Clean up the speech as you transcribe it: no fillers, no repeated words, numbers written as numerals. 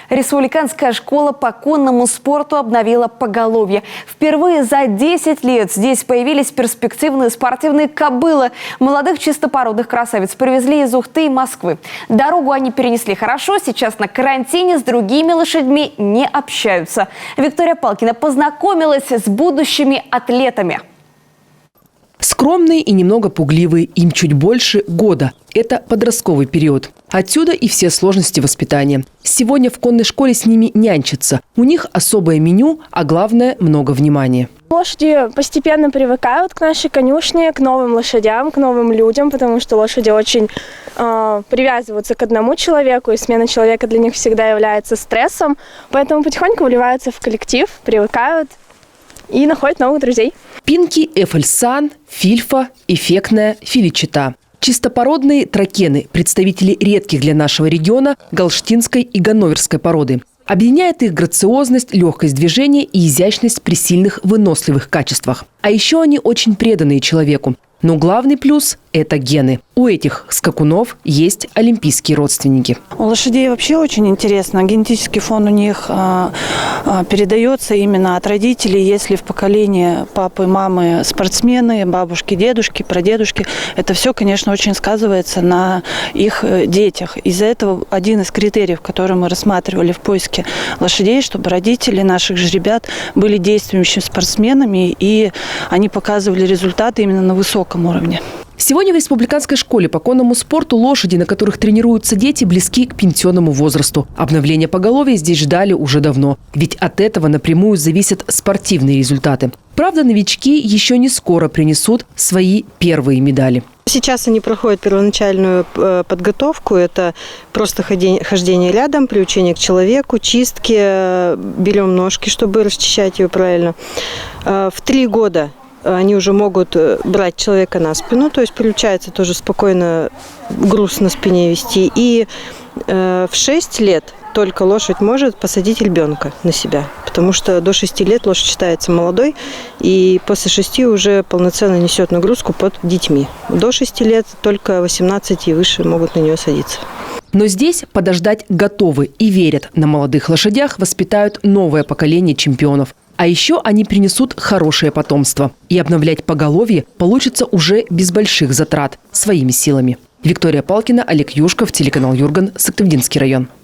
Республиканская школа по конному спорту обновила поголовье. Впервые за 10 лет здесь появились перспективные спортивные кобылы. Молодых чистопородных красавиц привезли из Ухты и Москвы. Дорогу они перенесли хорошо, сейчас на карантине, с другими лошадьми не общаются. Виктория Палкина познакомилась с будущими атлетами. Скромные и немного пугливые, им чуть больше года. Это подростковый период. Отсюда и все сложности воспитания. Сегодня в конной школе с ними нянчатся. У них особое меню, а главное – много внимания. Лошади постепенно привыкают к нашей конюшне, к новым лошадям, к новым людям, потому что лошади очень привязываются к одному человеку, и смена человека для них всегда является стрессом. Поэтому потихоньку вливаются в коллектив, привыкают и находят новых друзей. Пинки, Эфельсан, Фильфа, эффектная Филичита. Чистопородные тракены – представители редких для нашего региона галштинской и ганноверской породы. Объединяет их грациозность, легкость движения и изящность при сильных выносливых качествах. А еще они очень преданные человеку. Но главный плюс – это гены. У этих скакунов есть олимпийские родственники. У лошадей вообще очень интересно. Генетический фон у них передается именно от родителей. Если в поколении папы и мамы спортсмены, бабушки, дедушки, прадедушки, это все, конечно, очень сказывается на их детях. Из-за этого один из критериев, который мы рассматривали в поиске лошадей, чтобы родители наших же ребят были действующими спортсменами, и они показывали результаты именно на высоком уровне. Сегодня в республиканской школе по конному спорту лошади, на которых тренируются дети, близки к пенсионному возрасту. Обновление поголовья здесь ждали уже давно, ведь от этого напрямую зависят спортивные результаты. Правда, новички еще не скоро принесут свои первые медали. Сейчас они проходят первоначальную подготовку. Это просто хождение рядом, приучение к человеку, чистки, берем ножки, чтобы расчищать ее правильно. В 3 года они уже могут брать человека на спину, то есть приучается тоже спокойно груз на спине вести. И в 6 лет только лошадь может посадить ребенка на себя, потому что до 6 лет лошадь считается молодой, и после 6 уже полноценно несет нагрузку под детьми. До 6 лет только 18 и выше могут на нее садиться. Но здесь подождать готовы и верят. На молодых лошадях воспитают новое поколение чемпионов. А еще они принесут хорошее потомство. И обновлять поголовье получится уже без больших затрат, своими силами. Виктория Палкина, Олег Юшков, телеканал Юрган, Сыктывдинский район.